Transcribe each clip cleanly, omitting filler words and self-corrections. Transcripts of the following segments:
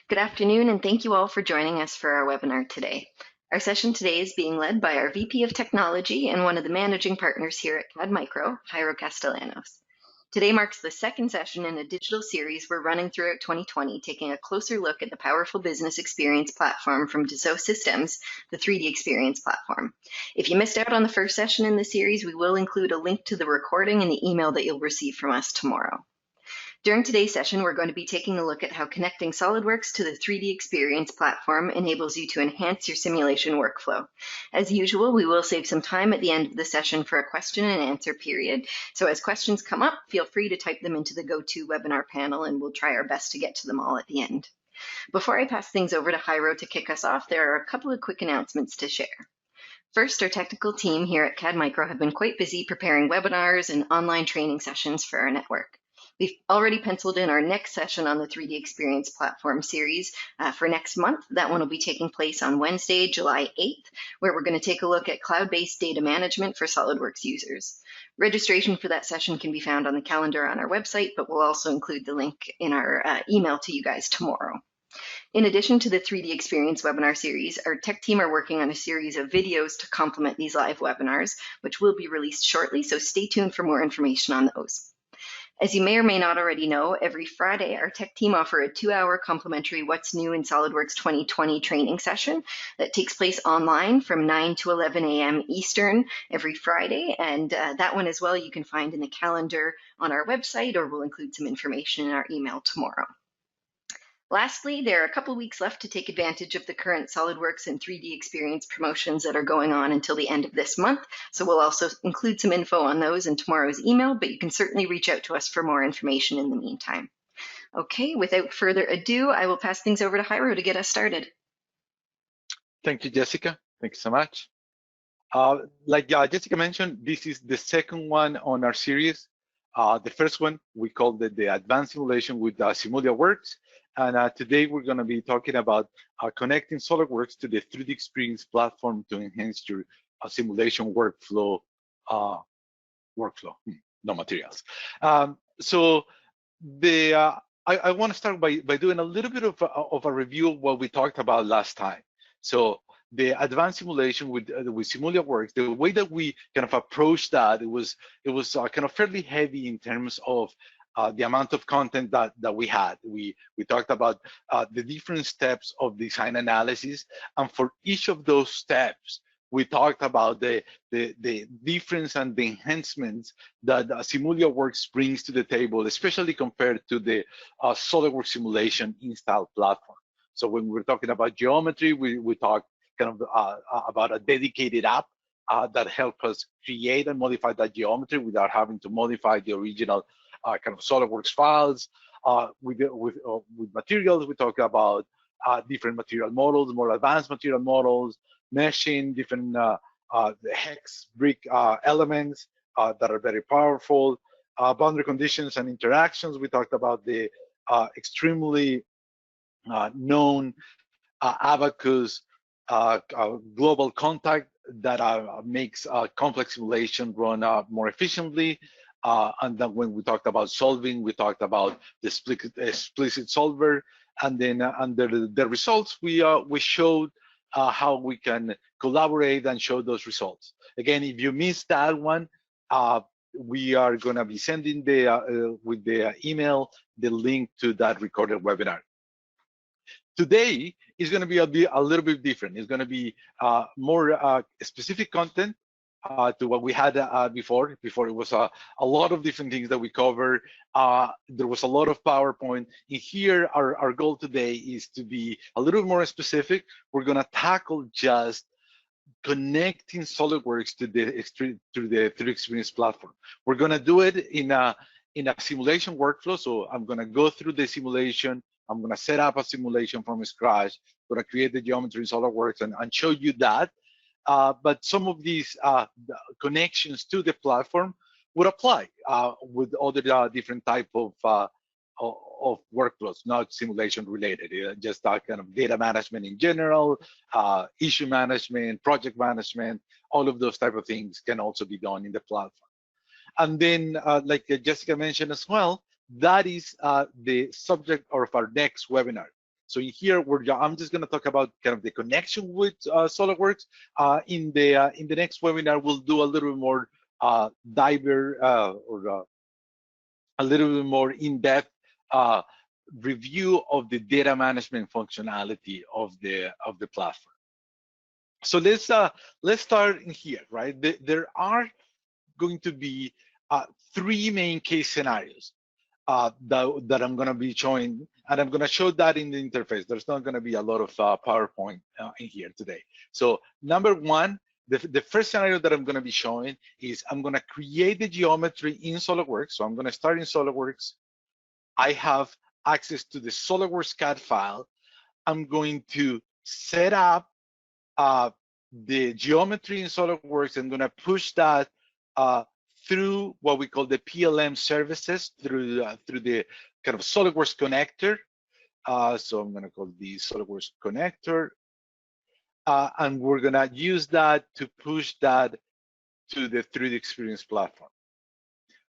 Good afternoon, and thank you all for joining us for our webinar today. Our session today is being led by our VP of Technology and one of the managing partners here at CAD Micro, Jairo Castellanos. Today marks the second session in a digital series we're running throughout 2020, taking a closer look at the powerful business experience platform from Dassault Systems, the 3DEXPERIENCE platform. If you missed out on the first session in the series, we will include a link to the recording in the email that you'll receive from us tomorrow. During today's session, we're going to be taking a look at how connecting SolidWorks to the 3DEXPERIENCE platform enables you to enhance your simulation workflow. As usual, we will save some time at the end of the session for a question and answer period. So as questions come up, feel free to type them into the GoToWebinar panel, and we'll try our best to get to them all at the end. Before I pass things over to Jairo to kick us off, there are a couple of quick announcements to share. First, our technical team here at CAD Micro have been quite busy preparing webinars and online training sessions for our network. We've already penciled in our next session on the 3DEXPERIENCE platform series for next month. That one will be taking place on Wednesday, July 8th, where we're going to take a look at cloud-based data management for SolidWorks users. Registration for that session can be found on the calendar on our website, but we'll also include the link in our email to you guys tomorrow. In addition to the 3DEXPERIENCE webinar series, our tech team are working on a series of videos to complement these live webinars, which will be released shortly, so stay tuned for more information on those. As you may or may not already know, every Friday, our tech team offer a 2-hour complimentary What's New in SolidWorks 2020 training session that takes place online from 9 to 11 a.m. Eastern every Friday. And that one as well, you can find in the calendar on our website, or we'll include some information in our email tomorrow. Lastly, there are a couple weeks left to take advantage of the current SolidWorks and 3DEXPERIENCE promotions that are going on until the end of this month. So we'll also include some info on those in tomorrow's email, but you can certainly reach out to us for more information in the meantime. Okay, without further ado, I will pass things over to Jairo to get us started. Thank you, Jessica. Thank you so much. Like Jessica mentioned, this is the second one on our series. The first one, we called it the Advanced Simulation with SolidWorks. And today we're going to be talking about connecting SolidWorks to the 3DEXPERIENCE platform to enhance your simulation workflow. No materials. So I want to start by doing a little bit of a review of what we talked about last time. So the advanced simulation with SolidWorks, the way that we kind of approached that, it was kind of fairly heavy in terms of the amount of content that we had. We talked about the different steps of design analysis, and for each of those steps, we talked about the difference and the enhancements that SolidWorks brings to the table, especially compared to the SolidWorks simulation install platform. So when we're talking about geometry, we talked kind of about a dedicated app that helps us create and modify that geometry without having to modify the original kind of SolidWorks files. With materials, we talk about different material models, more advanced material models, meshing, different hex brick elements that are very powerful, boundary conditions and interactions. We talked about the extremely known Abacus global contact that makes complex simulation run more efficiently. And then when we talked about solving, we talked about the explicit solver, and then under the results, we showed how we can collaborate and show those results. Again, if you missed that one, we are going to be sending with the email the link to that recorded webinar. Today is going to be a little bit different. It's going to be more specific content to what we had before. Before it was a lot of different things that we covered. There was a lot of PowerPoint. In here, our goal today is to be a little more specific. We're going to tackle just connecting SolidWorks to the 3DEXPERIENCE platform. We're going to do it in a simulation workflow. So I'm going to go through the simulation. I'm going to set up a simulation from scratch. I'm going to create the geometry in SolidWorks and show you that. But some of these connections to the platform would apply with other different type of workflows, not simulation related, just kind of data management in general, issue management, project management, all of those type of things can also be done in the platform. And then, like Jessica mentioned as well, that is the subject of our next webinar. So in here, I'm just going to talk about kind of the connection with SolidWorks. In the next webinar, we'll do a little bit more a little bit more in-depth review of the data management functionality of the platform. So let's start in here, right? There are going to be 3 main case scenarios that I'm going to be showing, and I'm going to show that in the interface. There's not going to be a lot of PowerPoint in here today. So number 1, the first scenario that I'm going to be showing is I'm going to create the geometry in SolidWorks. So I'm going to start in SolidWorks. I have access to the SolidWorks CAD file. I'm going to set up the geometry in SolidWorks. I'm going to push that through what we call the PLM services, through the kind of SolidWorks connector. So I'm going to call the SolidWorks connector. And we're going to use that to push that to the 3DEXPERIENCE platform.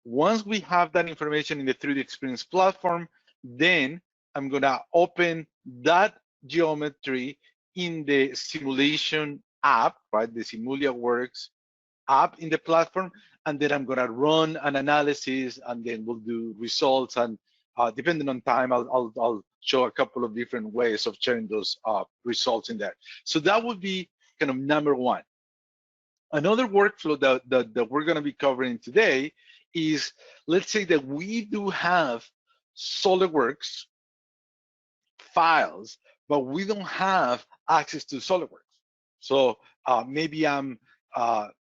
Once we have that information in the 3DEXPERIENCE platform, then I'm going to open that geometry in the simulation app, right? The SimulaWorks app in the platform, and then I'm going to run an analysis, and then we'll do results. And depending on time, I'll show a couple of different ways of sharing those results in there. So that would be kind of number 1. Another workflow that we're going to be covering today is, let's say that we do have SolidWorks files, but we don't have access to SolidWorks. So maybe I'm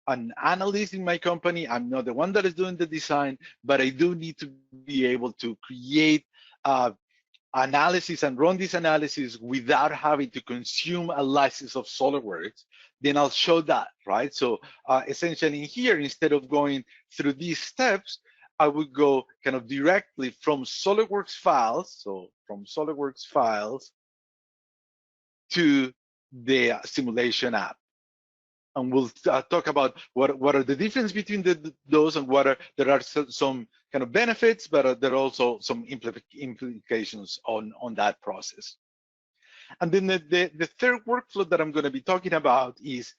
an analyst in my company. I'm not the one that is doing the design, but I do need to be able to create analysis and run this analysis without having to consume a license of SolidWorks. Then I'll show that, right? So essentially in here, instead of going through these steps, I would go kind of directly from SolidWorks files, so from SolidWorks files to the simulation app. And we'll talk about what are the difference between those, and there are some kind of benefits, but there are also some implications on that process. And then the third workflow that I'm going to be talking about is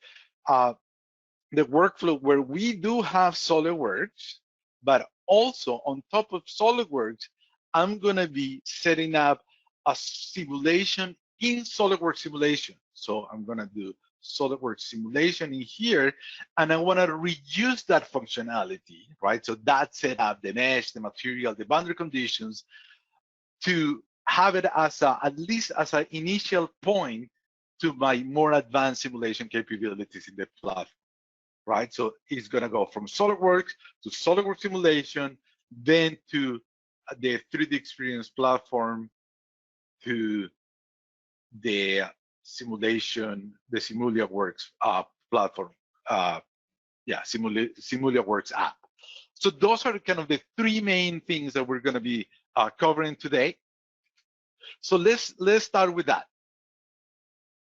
the workflow where we do have SolidWorks, but also on top of SolidWorks, I'm going to be setting up a simulation in SolidWorks simulation. So I'm going to do SolidWorks simulation in here, and I want to reuse that functionality, right? So that setup, the mesh, the material, the boundary conditions, to have it as at least as an initial point to my more advanced simulation capabilities in the platform, right? So it's going to go from SolidWorks to SolidWorks simulation, then to the 3DEXPERIENCE platform, to the simulation, the SimulaWorks platform, SimulaWorks app. So those are kind of the 3 main things that we're going to be covering today. So let's start with that.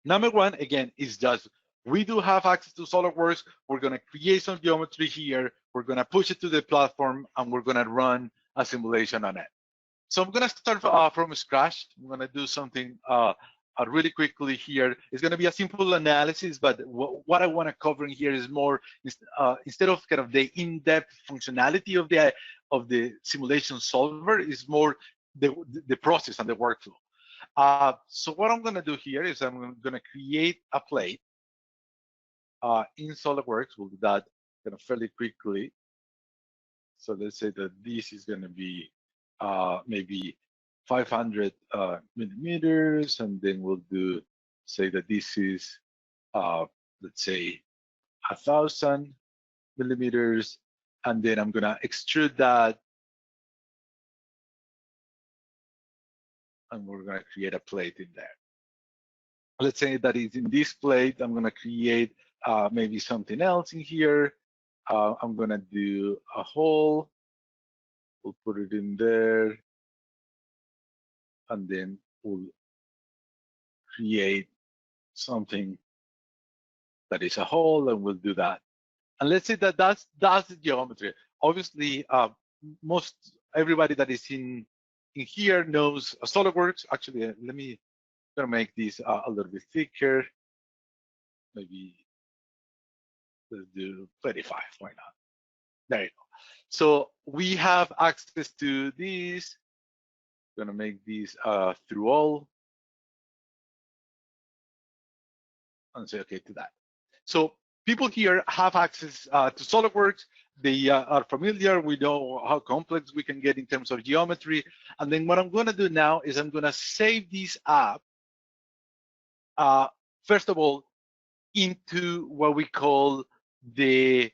Number 1, again, is just we do have access to SolidWorks. We're going to create some geometry here. We're going to push it to the platform, and we're going to run a simulation on it. So I'm going to start from scratch. I'm going to do something really quickly here. It's going to be a simple analysis, but what I want to cover in here is more, instead of kind of the in-depth functionality of the simulation solver, is more the process and the workflow. So what I'm going to do here is I'm going to create a plate in SolidWorks. We'll do that kind of fairly quickly. So let's say that this is going to be maybe 500 millimeters, and then we'll do, say that this is, let's say, 1,000 millimeters, and then I'm gonna extrude that, and we're gonna create a plate in there. Let's say that is in this plate, I'm gonna create maybe something else in here. I'm gonna do a hole, we'll put it in there, and then we'll create something that is a hole, and we'll do that. And let's say that that's the geometry. Obviously, everybody that is in here knows SolidWorks. Actually, let me gonna make this a little bit thicker. Maybe let's do 25. Why not? There you go. So we have access to these. Gonna make these through all and say okay to that. So people here have access to SolidWorks. They are familiar. We know how complex we can get in terms of geometry. And then what I'm going to do now is I'm going to save this up, first of all, into what we call the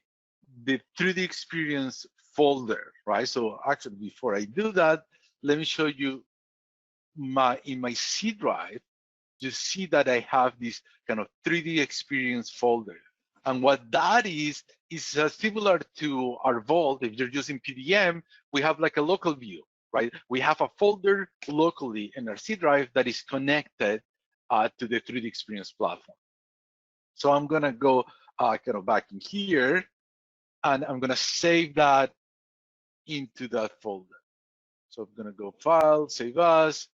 3D Experience folder, right? So actually, before I do that, let me show you in my C drive. You see that I have this kind of 3D Experience folder. And what that is similar to our Vault. If you're using PDM, we have like a local view, right? We have a folder locally in our C drive that is connected to the 3D Experience platform. So I'm gonna go kind of back in here, and I'm gonna save that into that folder. So I'm gonna go File, Save As.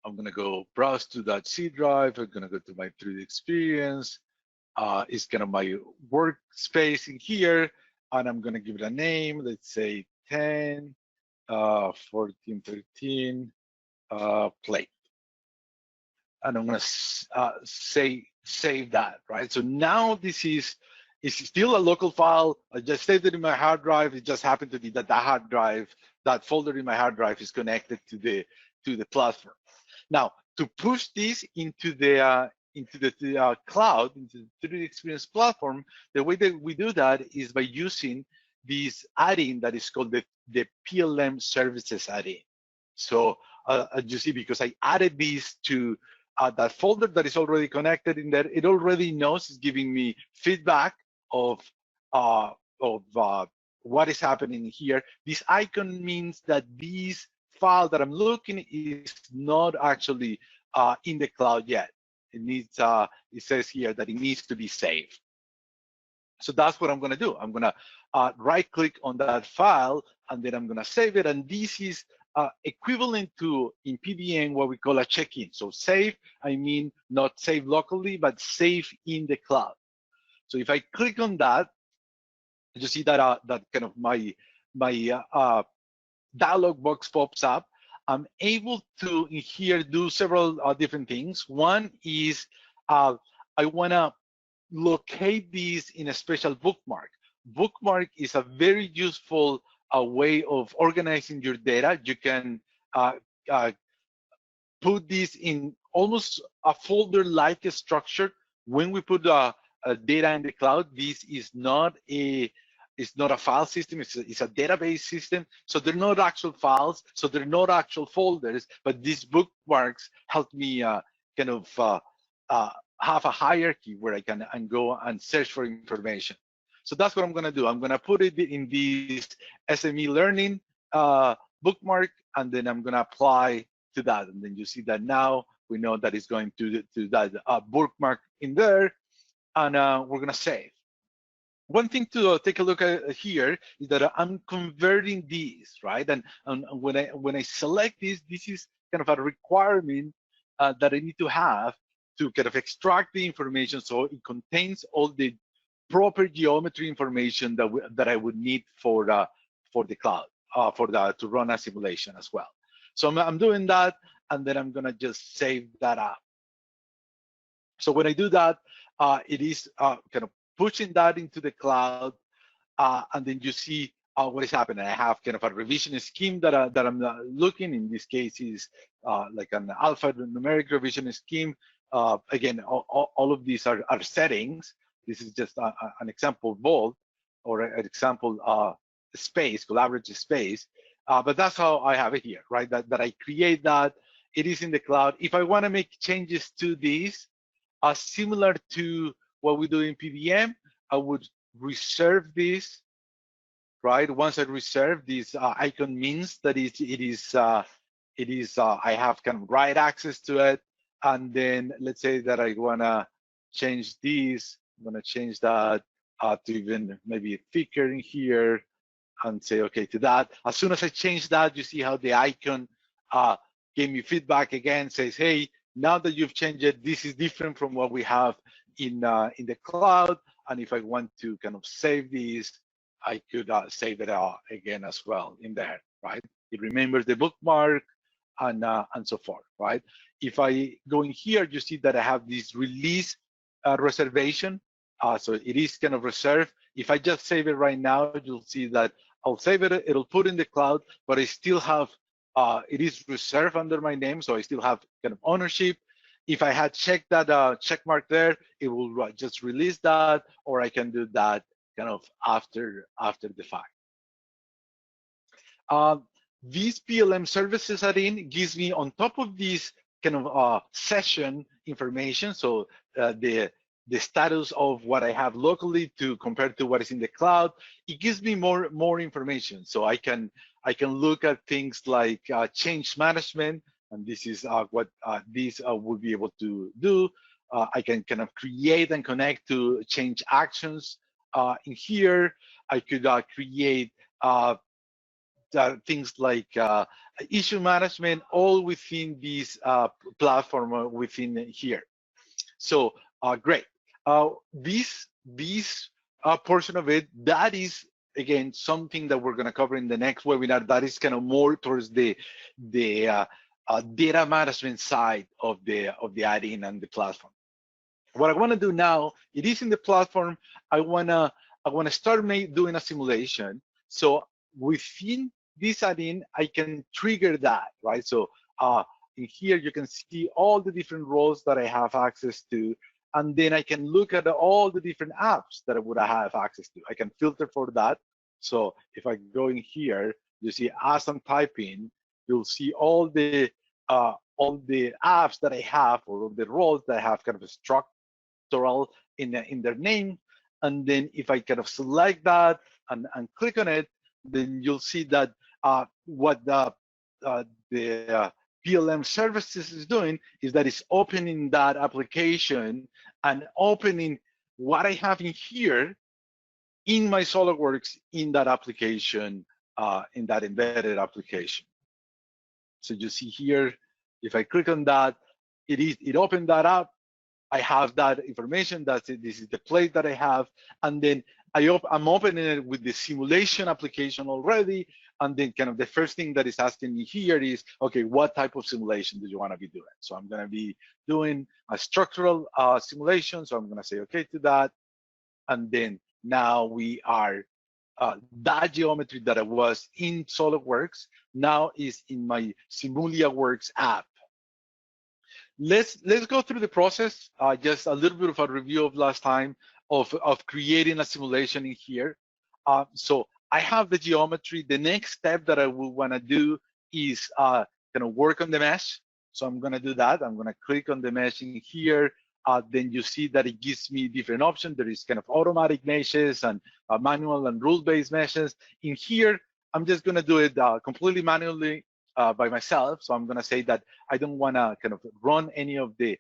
I'm gonna go browse to that C drive. I'm gonna go to my 3D Experience. It's kind of my workspace in here, and I'm gonna give it a name. Let's say 10, 14, 13, plate. And I'm gonna save that, right? So now this is still a local file. I just saved it in my hard drive. It just happened to be that the hard drive, that folder in my hard drive, is connected to the platform. Now, to push this into the cloud, into the 3D Experience platform, the way that we do that is by using this add-in that is called the PLM Services add-in. So as you see, because I added these to that folder that is already connected in there, it already knows, it's giving me feedback of what is happening here. This icon means that this file that I'm looking is not actually in the cloud yet. It needs, it says here that it needs to be saved. So that's what I'm gonna do. I'm gonna right click on that file, and then I'm gonna save it. And this is equivalent to, in PDM, what we call a check-in. So save, I mean not save locally, but save in the cloud. So if I click on that, you see that that kind of my dialog box pops up. I'm able to in here do several different things. One is I want to locate these in a special bookmark. Bookmark is a very useful way of organizing your data. You can put this in almost a folder-like structure. When we put data in the cloud, this is not a file system, it's a database system. So they're not actual files, so they're not actual folders, but these bookmarks help me kind of have a hierarchy where I can go and search for information. So that's what I'm gonna do. I'm gonna put it in this SME learning bookmark, and then I'm gonna apply to that. And then you see that now we know that it's going to that bookmark in there, and we're gonna save. One thing to take a look at here is that I'm converting these, right? And when I select this is kind of a requirement that I need to have to kind of extract the information, so it contains all the proper geometry information that I would need for the cloud, to run a simulation as well. So I'm doing that, and then I'm gonna just save that up. So when I do that, it is kind of pushing that into the cloud, and then you see what is happening. I have kind of a revision scheme that I'm looking. In this case, is like an alphanumeric revision scheme. Again, all of these are settings. This is just an example vault, or an example space, collaborative space. But that's how I have it here, right? That I create that. It is in the cloud. If I want to make changes to these, similar to what we do in PDM, I would reserve this, right? Once I reserve this icon means that I have kind of write access to it. And then let's say that I wanna change these. I'm gonna change that to even maybe thicker in here, and say okay to that. As soon as I change that, you see how the icon gave me feedback again, says, hey, now that you've changed it, this is different from what we have in the cloud. And if I want to kind of save these, I could save it again as well in there, right? It remembers the bookmark and so forth, right? If I go in here, you see that I have this release reservation. So it is kind of reserved. If I just save it right now, you'll see that I'll save it, it'll put in the cloud, but I still have, it is reserved under my name, so I still have kind of ownership. If I had checked that check mark there, it will just release that, or I can do that kind of after the fact. This PLM services add-in gives me, on top of this kind of session information, so the status of what I have locally to compared to what is in the cloud, it gives me more information. So I can look at things like change management, and this is what this would be able to do. I can kind of create and connect to change actions in here. I could create things like issue management, all within this platform within here. So great. This portion of it, that is again something that we're going to cover in the next webinar. That is kind of more towards the data management side of the add-in and the platform. What I want to do now, it is in the platform. I want to start doing a simulation. So within this add-in, I can trigger that, right? So in here, you can see all the different roles that I have access to. And then I can look at all the different apps that I would have access to. I can filter for that. So if I go in here, you see as I'm typing, you'll see all the apps that I have, or the roles that I have kind of a structural in their name. And then if I kind of select that and click on it, then you'll see that what the PLM services is doing is that it's opening that application and opening what I have in here in my SolidWorks in that application, in that embedded application. So you see here, if I click on that, it opened that up. I have that information. That's it. This is the place that I have, and then I'm opening it with the simulation application already. And then kind of the first thing that is asking me here is, okay, what type of simulation do you want to be doing? So I'm going to be doing a structural simulation. So I'm going to say okay to that. And then now we are, that geometry that I was in SolidWorks now is in my SimuliaWorks app. Let's go through the process. Just a little bit of a review of last time of creating a simulation in here. So I have the geometry. The next step that I will want to do is kind of work on the mesh. So I'm going to do that. I'm going to click on the mesh in here. Then you see that it gives me different options. There is kind of automatic meshes and manual and rule-based meshes. In here, I'm just going to do it completely manually by myself. So I'm going to say that I don't want to kind of run any of these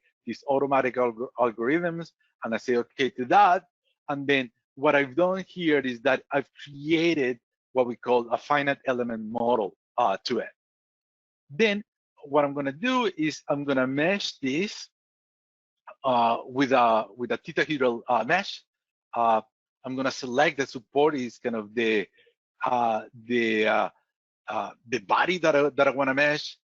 automatic algorithms. And I say okay to that. And then what I've done here is that I've created what we call a finite element model to it. Then what I'm going to do is I'm going to mesh this with a theta-hedral mesh. I'm going to select the support is kind of the body that I want to mesh.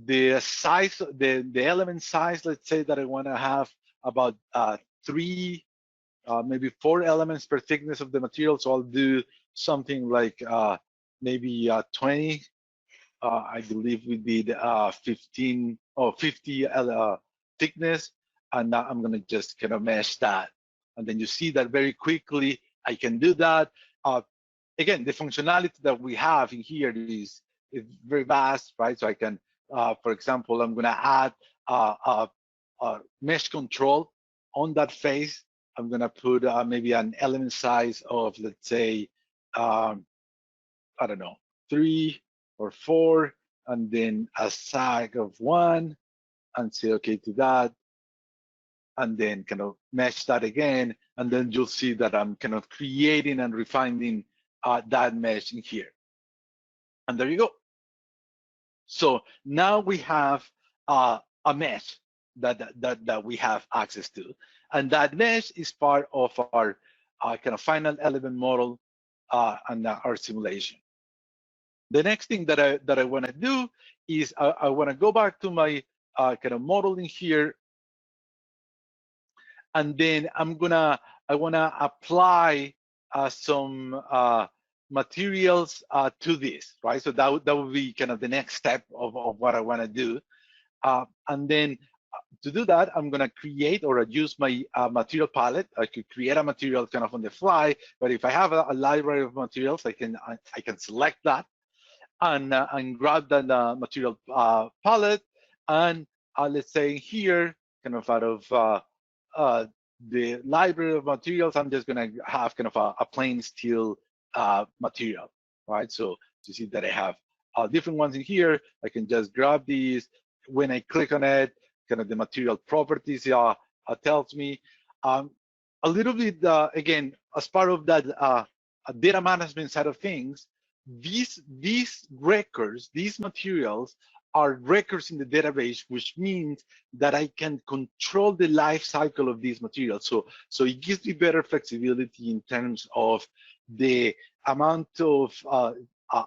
The size, the element size, let's say that I want to have about 3, maybe 4 elements per thickness of the material. So I'll do something like maybe 20. I believe we did 15 or 50 thickness, and now I'm gonna just kind of mesh that. And then you see that very quickly I can do that. Again, the functionality that we have in here is very vast, right? So I can, for example, I'm gonna add a mesh control on that face. I'm gonna put maybe an element size of, let's say, I don't know, 3 or 4, and then a sag of 1, and say okay to that, and then kind of mesh that again, and then you'll see that I'm kind of creating and refining that mesh in here. And there you go. So now we have a mesh that we have access to, and that mesh is part of our kind of final element model and our simulation. The next thing that I want to do is I want to go back to my kind of modeling here, and then I want to apply some materials to this, right? So that would be kind of the next step of what I want to do. And then to do that, I'm going to create or use my material palette. I could create a material kind of on the fly, but if I have a library of materials, I can select that and grab that material palette, and let's say here, kind of out of the library of materials, I'm just going to have kind of a plain steel material, right? So you see that I have different ones in here. I can just grab these. When I click on it, kind of the material properties tells me a little bit, again, as part of that data management side of things, these records, these materials are records in the database, which means that I can control the life cycle of these materials. So it gives me better flexibility in terms of the amount of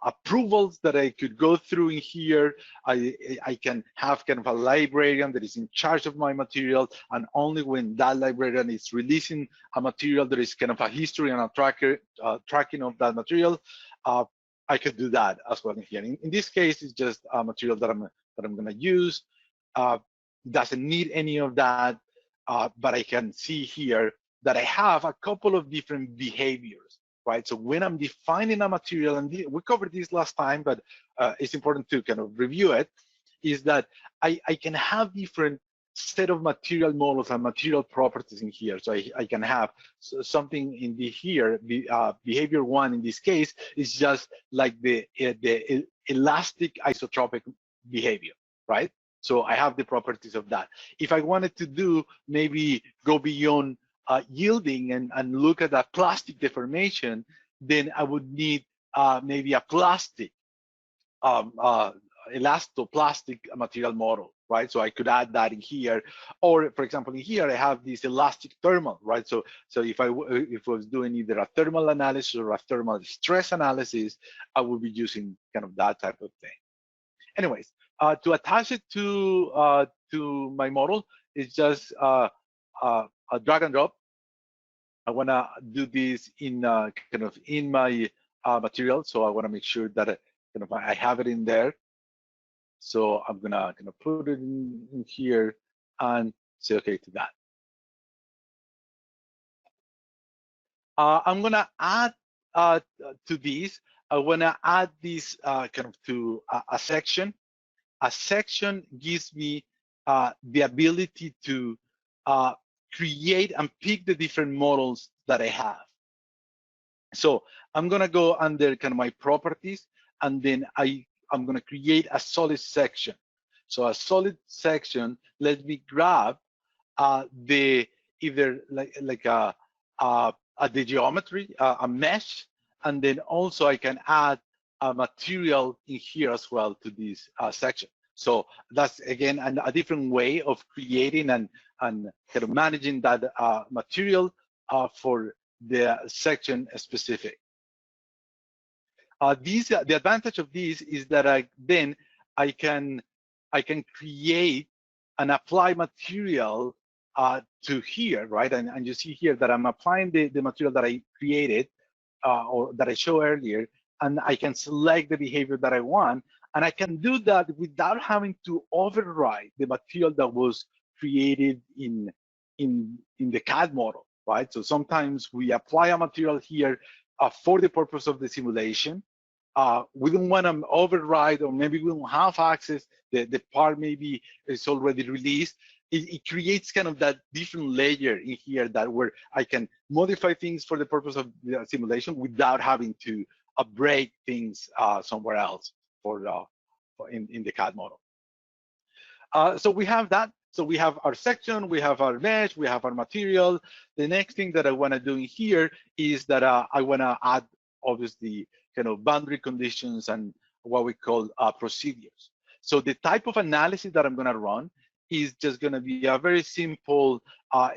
approvals that I could go through in here. I can have kind of a librarian that is in charge of my material, and only when that librarian is releasing a material, there is kind of a history and a tracking of that material. I could do that as well in here. In this case, it's just a material that I'm going to use. Doesn't need any of that, but I can see here that I have a couple of different behaviors, right? So when I'm defining a material, and we covered this last time, but it's important to kind of review it, is that I can have different set of material models and material properties in here. So I can have something in here. Behavior one in this case is just like the elastic isotropic behavior, right? So I have the properties of that. If I wanted to do maybe go beyond yielding and look at that plastic deformation, then I would need maybe a plastic elastoplastic material model, right? So I could add that in here, or for example, in here I have this elastic thermal, right? So if I was doing either a thermal analysis or a thermal stress analysis, I would be using kind of that type of thing. Anyways, to attach it to my model, it's just a drag and drop. I want to do this in kind of in my material, so I want to make sure that kind of I have it in there. So I'm gonna kind of put it in here and say okay to that. I'm gonna add to this. I wanna add this kind of to a section. A section gives me the ability to create and pick the different models that I have. So I'm gonna go under kind of my properties, and then I'm going to create a solid section. So a solid section, let me grab the either like the geometry, a mesh, and then also I can add a material in here as well to this section. So that's again a different way of creating and kind of managing that material for the section specific. The advantage of this is that I can create and apply material to here, right? And you see here that I'm applying the material that I created or that I showed earlier, and I can select the behavior that I want, and I can do that without having to override the material that was created in the CAD model, right? So sometimes we apply a material here for the purpose of the simulation. We don't want to override, or maybe we don't have access. The part maybe is already released. It creates kind of that different layer in here that where I can modify things for the purpose of the simulation without having to break things somewhere else in the CAD model. So we have that. So we have our section, we have our mesh, we have our material. The next thing that I want to do in here is that I want to add, obviously, kind of boundary conditions and what we call procedures. So the type of analysis that I'm going to run is just going to be a very simple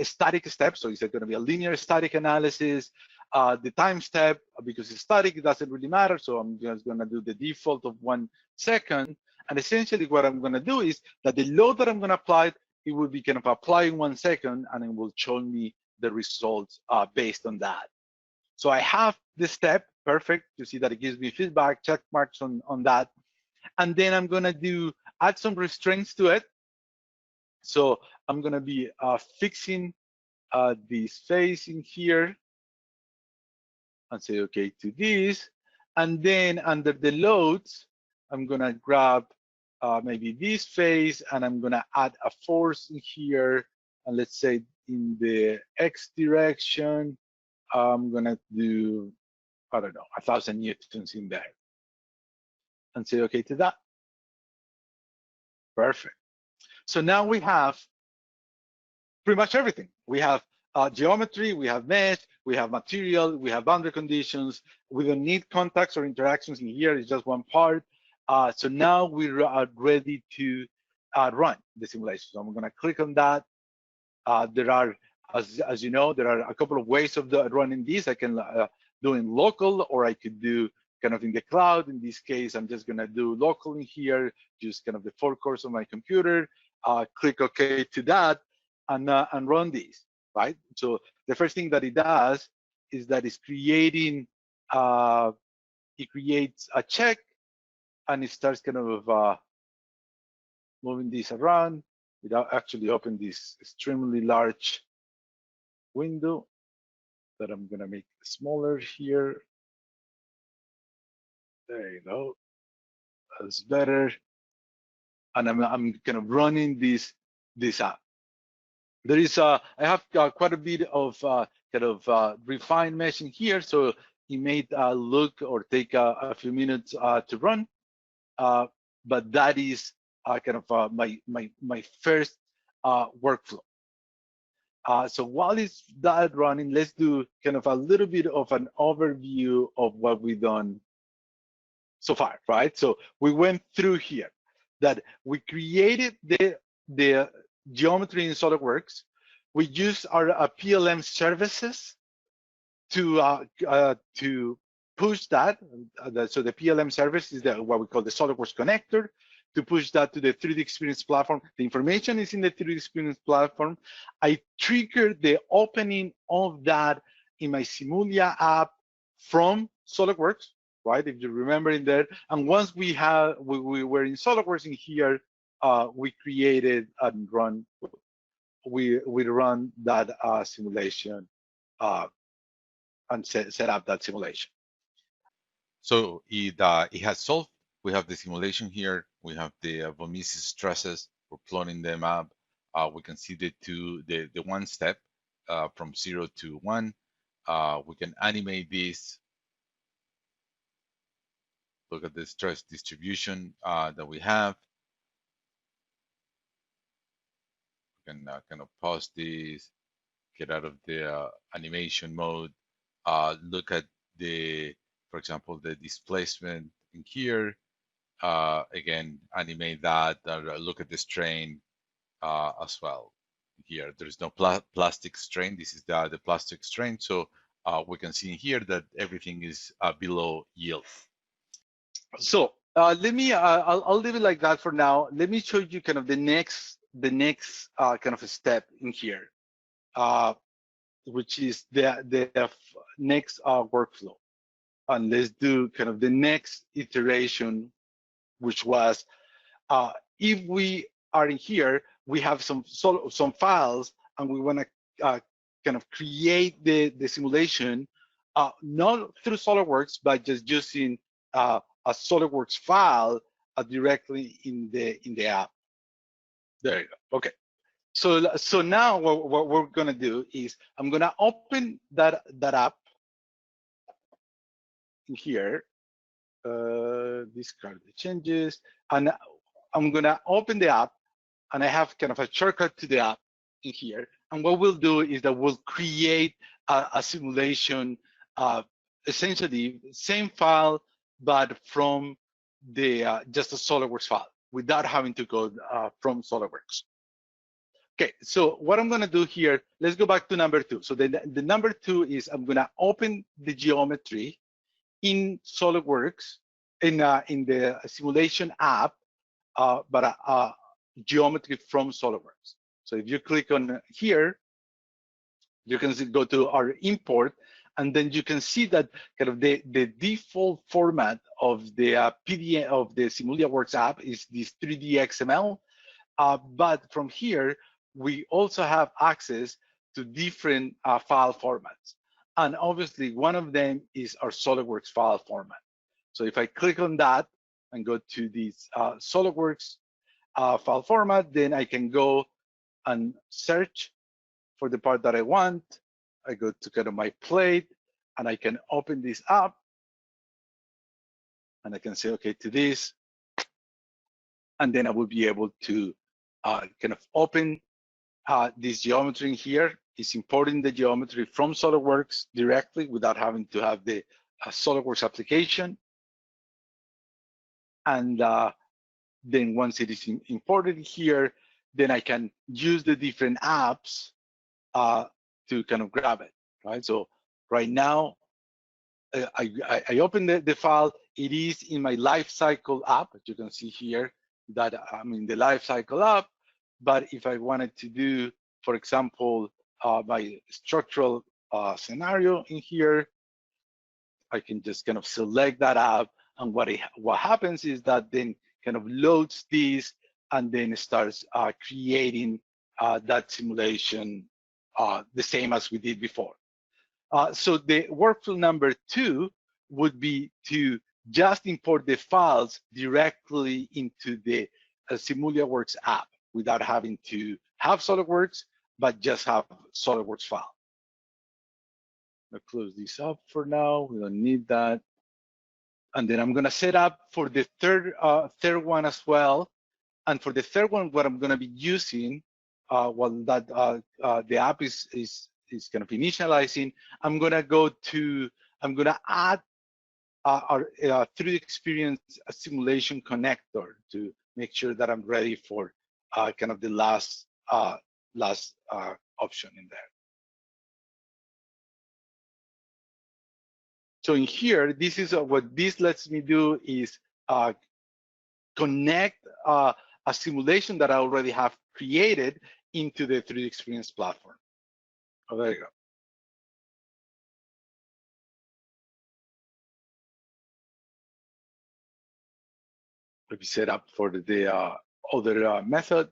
static step. So it's going to be a linear static analysis. The time step, because it's static, it doesn't really matter. So I'm just going to do the default of 1 second. And essentially what I'm going to do is that the load that I'm going to apply, it will be kind of applying 1 second, and it will show me the results based on that. So I have this step, perfect. You see that it gives me feedback, check marks on that. And then I'm going to add some restraints to it. So I'm going to be fixing this face in here and say okay to this. And then under the loads, I'm going to grab maybe this face, and I'm going to add a force in here. And let's say in the X direction, I'm going to do, I don't know, 1,000 newtons in there. And say okay to that. Perfect. So now we have pretty much everything. We have geometry, we have mesh, we have material, we have boundary conditions. We don't need contacts or interactions in here. It's just one part. So now we are ready to run the simulation. So I'm going to click on that. There are, as you know, there are a couple of ways of running this. I can do in local, or I could do kind of in the cloud. In this case, I'm just going to do local in here, just kind of the forecourts of my computer. Click OK to that, and run this, right? So the first thing that it does is that it's creating, it creates a check, and it starts kind of moving this around without actually opening this extremely large window that I'm going to make smaller here. There you go. That's better. And I'm kind of running this app. There is I have quite a bit of kind of refined meshing here, so it may look or take a few minutes to run, but that is kind of my first workflow. So while it's that running, let's do kind of a little bit of an overview of what we've done so far, right? So we went through here that we created the geometry in SolidWorks. We used our PLM services to push that. So the PLM service is what we call the SolidWorks connector, to push that to the 3DEXPERIENCE platform. The information is in the 3DEXPERIENCE platform. I triggered the opening of that in my Simulia app from SolidWorks, right? If you remember in there. And once we were in SolidWorks in here, we created and run, we run that simulation and set up that simulation. So it has solved. We have the simulation here. We have the von Mises stresses. We're plotting them up. We can see the one step from 0 to 1. We can animate this. Look at the stress distribution that we have. We can kind of pause this, get out of the animation mode. Look at for example, the displacement in here. Again, animate that. Look at the strain as well. Here, there's no plastic strain. This is the plastic strain. So we can see here that everything is below yield. So let me, I'll leave it like that for now. Let me show you kind of the next kind of a step in here, which is the next workflow. And let's do kind of the next iteration, which was, if we are in here, we have some files, and we want to kind of create the simulation, not through SolidWorks, but just using a SolidWorks file directly in the app. There you go. Okay. So now what we're gonna do is I'm gonna open that app in here. Discard the changes, and I'm gonna open the app, and I have kind of a shortcut to the app in here. And what we'll do is that we'll create a simulation, essentially same file, but from the just a SolidWorks file. without having to go from SolidWorks. Okay, so what I'm gonna do here, let's go back to number 2. So the number 2 is I'm gonna open the geometry in SolidWorks in the simulation app, but geometry from SolidWorks. So if you click on here, you can go to our import, and then you can see that kind of the default format of the PDF of the SimulaWorks app is this 3D XML. But from here, we also have access to different file formats. And obviously, one of them is our SolidWorks file format. So if I click on that and go to this SolidWorks file format, then I can go and search for the part that I want. I go to kind of my plate, and I can open this up, and I can say, okay, to this, and then I will be able to kind of open this geometry in here. Is importing the geometry from SolidWorks directly without having to have the SolidWorks application. And then once it is imported here, then I can use the different apps to kind of grab it, right? So right now, I open the file. It is in my lifecycle app, as you can see here, that I'm in the lifecycle app. But if I wanted to do, for example, my structural scenario in here, I can just kind of select that app, and what happens is that then kind of loads this, and then starts creating that simulation the same as we did before. So the workflow number 2 would be to just import the files directly into the SimulaWorks app without having to have SolidWorks, but just have SolidWorks file. I'll close this up for now. We don't need that. And then I'm gonna set up for the third one as well. And for the third one, what I'm gonna be using, while that the app is kind of initializing, I'm gonna add our 3DEXPERIENCE simulation connector to make sure that I'm ready for kind of the last option in there. So in here, this is what this lets me do is connect a simulation that I already have created into the 3DEXPERIENCE platform. Oh, there you go. Let me set up for the other method,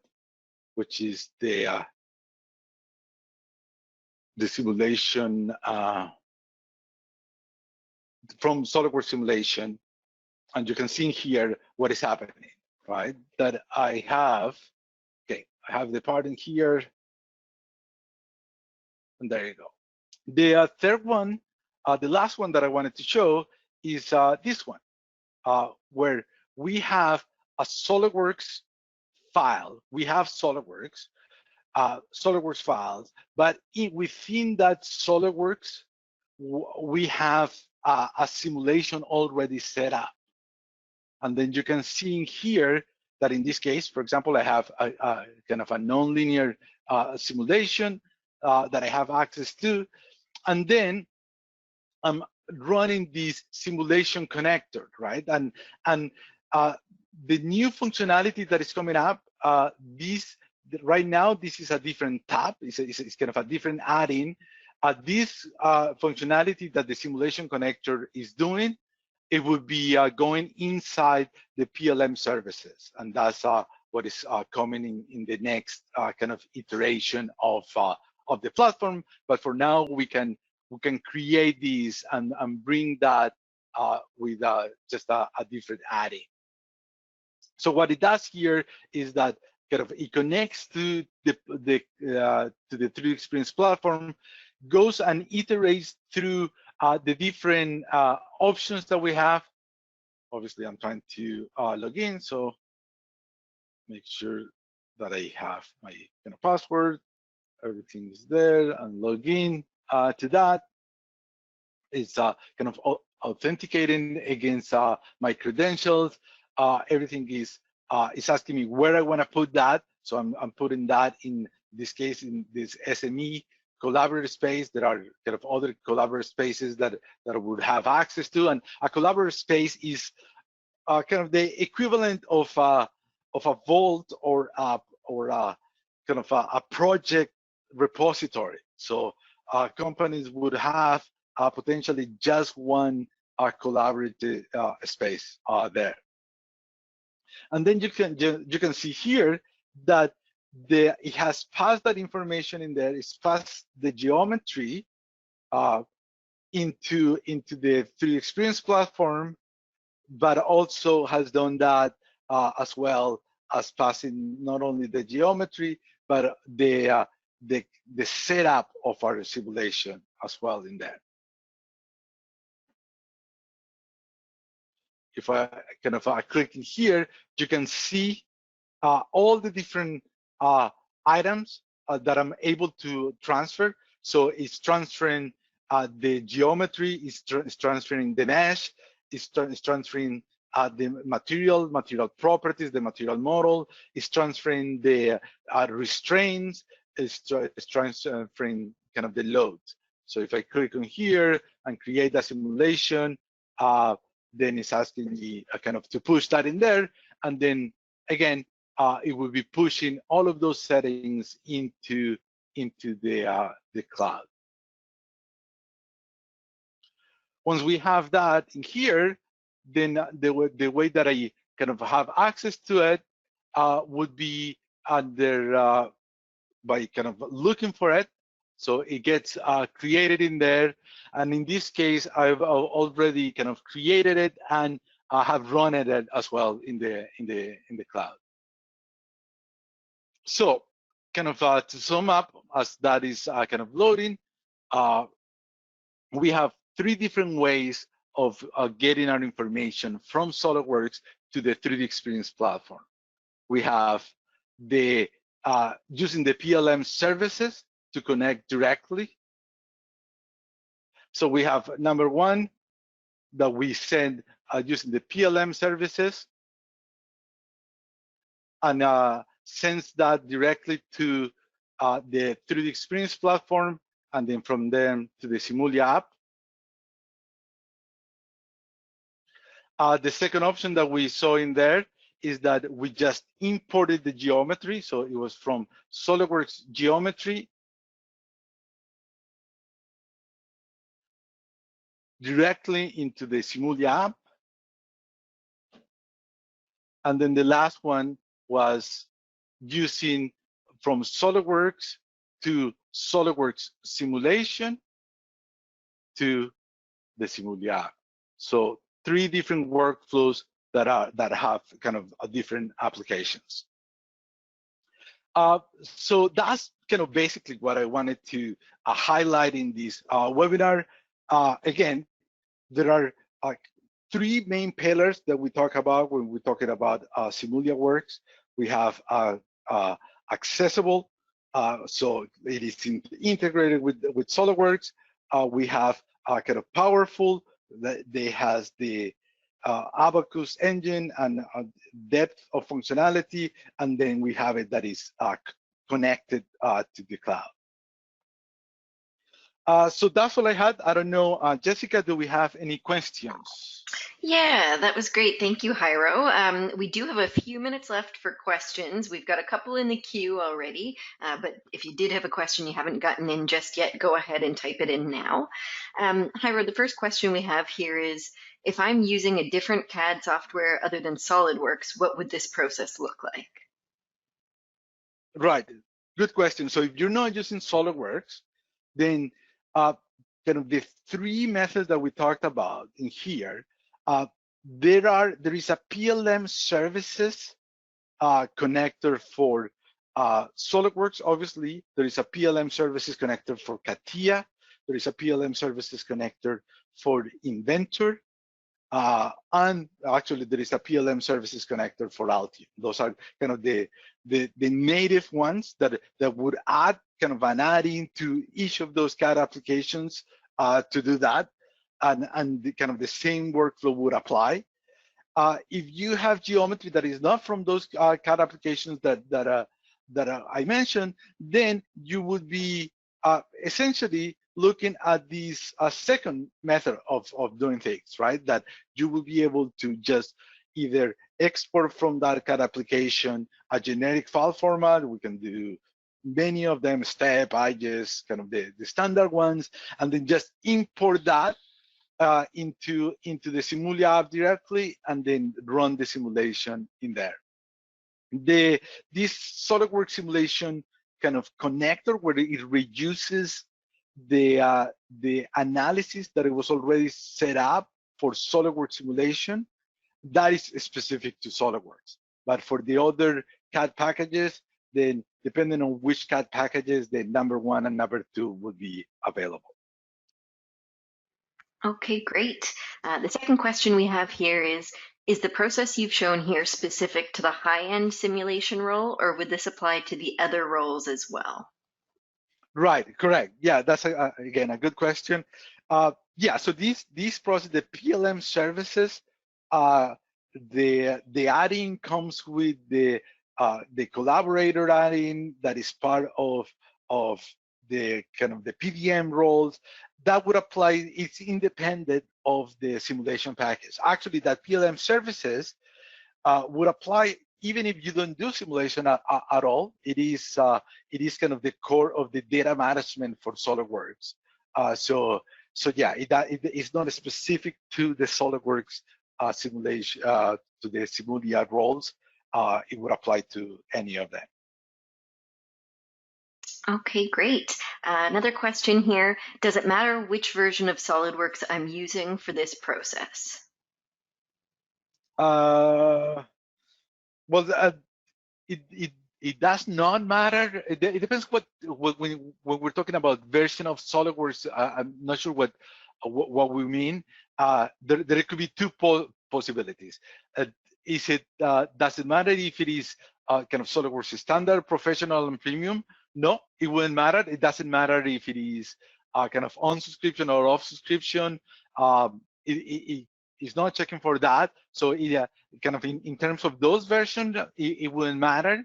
which is the simulation from SolidWorks simulation. And you can see here what is happening, right? That I have, okay, I have the part in here, and there you go. The third one, the last one that I wanted to show is this one, where we have a SolidWorks file. We have SolidWorks files, but within that SolidWorks, we have a simulation already set up. And then you can see in here that in this case, for example, I have a kind of a nonlinear simulation that I have access to. And then I'm running this simulation connector, right? And the new functionality that is coming up, right now, this is a different tab. It's kind of a different add-in. This functionality that the simulation connector is doing, it would be going inside the PLM services, and that's what is coming in the next kind of iteration of the platform. But for now, we can create these and bring that with just a different add-in. So what it does here is that kind of it connects to the 3DEXPERIENCE platform, goes and iterates through the different options that we have. Obviously, I'm trying to log in, so make sure that I have my kind of password. Everything is there, and log in to that. It's kind of authenticating against my credentials. Everything is it's asking me where I want to put that. So I'm putting that in this case in this SME collaborative space. There are kind of other collaborative spaces that I would have access to, and a collaborative space is kind of the equivalent of a vault or kind of a project repository. So companies would have potentially just one collaborative space there. And then you can see here that it has passed that information in there. It's passed the geometry into the 3DEXPERIENCE platform, but also has done that as well as passing not only the geometry but the setup of our simulation as well in there. If I kind of click in here, you can see all the different items that I'm able to transfer. So it's transferring the geometry, it's transferring the mesh, it's transferring the material properties, the material model, it's transferring the restraints, it's transferring kind of the load. So if I click on here and create a simulation, then it's asking me kind of to push that in there, and then again it will be pushing all of those settings into the cloud. Once we have that in here, then the way that I kind of have access to it would be under by kind of looking for it. So it gets created in there, and in this case, I've already kind of created it and I have run it as well in the cloud. So, kind of to sum up, as that is kind of loading, we have 3 different ways of getting our information from SolidWorks to the 3DEXPERIENCE platform. We have the using the PLM services to connect directly. So we have number 1 that we send using the PLM services, and sends that directly to the 3DEXPERIENCE platform, and then from them to the Simulia app. The second option that we saw in there is that we just imported the geometry. So it was from SolidWorks geometry directly into the Simulia app. And then the last one was using from SolidWorks to SolidWorks simulation to the Simulia app. So 3 different workflows that have kind of different applications. So that's kind of basically what I wanted to highlight in this webinar. Again, there are 3 main pillars that we talk about when we're talking about Simulia Works. We have accessible, so it is integrated with SolidWorks. We have kind of powerful, that they has the Abacus engine and depth of functionality, and then we have it that is connected to the cloud. So that's all I had. I don't know, Jessica, do we have any questions? Yeah, that was great. Thank you, Jairo. We do have a few minutes left for questions. We've got a couple in the queue already, but if you did have a question you haven't gotten in just yet, go ahead and type it in now. Jairo, the first question we have here is, if I'm using a different CAD software other than SolidWorks, what would this process look like? Right, good question. So if you're not using SolidWorks, then kind of the 3 methods that we talked about in here, there is a PLM services connector for SolidWorks. Obviously, there is a PLM services connector for CATIA. There is a PLM services connector for Inventor. And actually, there is a PLM services connector for Altium. Those are kind of the native ones that would add kind of an add-in to each of those CAD applications to do that, and the kind of the same workflow would apply. If you have geometry that is not from those CAD applications that I mentioned, then you would be essentially looking at this second method of doing things, right? That you will be able to just either export from that CAD application a generic file format. We can do many of them, step, IGES, kind of the standard ones, and then just import that into the Simulia app directly, and then run the simulation in there. This SolidWorks simulation kind of connector, where it reduces the analysis that it was already set up for SolidWorks simulation, that is specific to SolidWorks. But for the other CAD packages, then depending on which CAD packages, the number 1 and number 2 would be available. Okay, great. The second question we have here is the process you've shown here specific to the high-end simulation role, or would this apply to the other roles as well? Right, correct. Yeah, that's again a good question. Yeah, so these process, the PLM services, the add-in comes with the collaborator add-in that is part of the kind of the PDM roles. That would apply. It's independent of the simulation package. Actually, that PLM services would apply even if you don't do simulation at all. It is kind of the core of the data management for SolidWorks. So yeah, it's not specific to the SolidWorks simulation, to the Simulia roles. It would apply to any of them. Okay, great. Another question here. Does it matter which version of SolidWorks I'm using for this process? Well, it does not matter. It depends when we're talking about version of SolidWorks. I'm not sure what we mean. There could be two possibilities. Does it matter if it is kind of SolidWorks standard, professional, and premium? No, it wouldn't matter. It doesn't matter if it is kind of on subscription or off subscription. It's not checking for that. So kind of in terms of those versions, it wouldn't matter.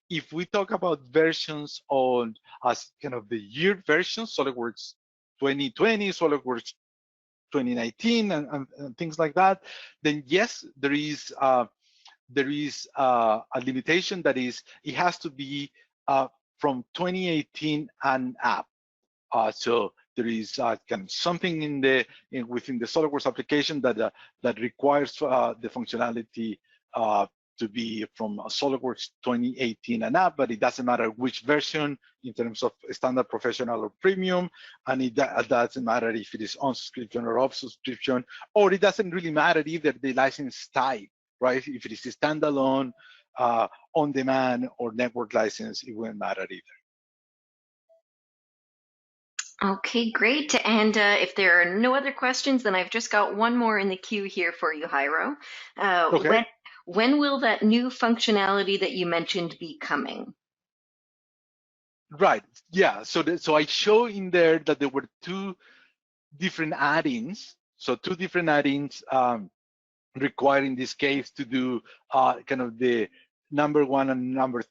If we talk about versions on as kind of the year versions, SolidWorks 2020, SolidWorks 2019, and things like that, then yes, there is a limitation that is it has to be from 2018 and up. So there is kind of something within the SolidWorks application that requires the functionality to be from SolidWorks 2018 and up, but it doesn't matter which version in terms of standard, professional, or premium, and it doesn't matter if it is on subscription or off subscription, or it doesn't really matter either the license type, right? If it is a standalone, on demand, or network license, it wouldn't matter either. Okay, great. And if there are no other questions, then I've just got one more in the queue here for you, Jairo. Okay. When will that new functionality that you mentioned be coming? Right. Yeah. So I show in there that there were two different add-ins. So two different add-ins required in this case to do kind of the number 1 and number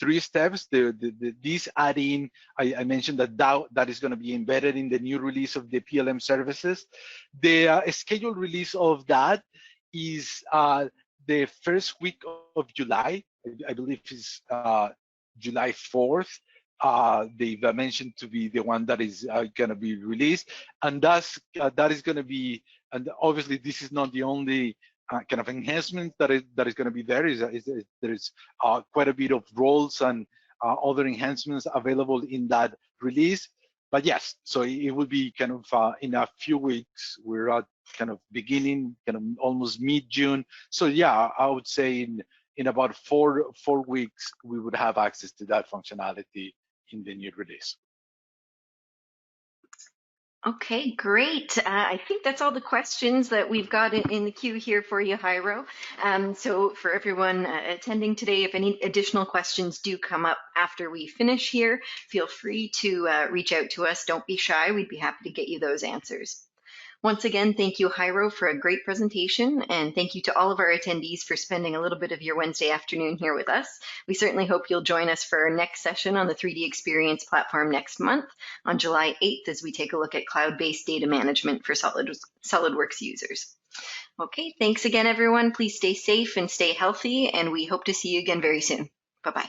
3 steps. This add-in, I mentioned that is going to be embedded in the new release of the PLM services. The scheduled release of that is the first week of July. I believe it's July 4th. They've mentioned to be the one that is going to be released, and that is going to be. And obviously, this is not the only kind of enhancement that is going to be there. There is quite a bit of roles and other enhancements available in that release. But yes, so it will be kind of in a few weeks. We're at kind of beginning, kind of almost mid-June. So yeah, I would say in about four weeks, we would have access to that functionality in the new release. Okay, great. I think that's all the questions that we've got in the queue here for you, Jairo. So for everyone attending today, if any additional questions do come up after we finish here, feel free to reach out to us. Don't be shy. We'd be happy to get you those answers. Once again, thank you, Jairo, for a great presentation, and thank you to all of our attendees for spending a little bit of your Wednesday afternoon here with us. We certainly hope you'll join us for our next session on the 3DEXPERIENCE platform next month on July 8th as we take a look at cloud-based data management for SolidWorks users. Okay, thanks again, everyone. Please stay safe and stay healthy, and we hope to see you again very soon. Bye-bye.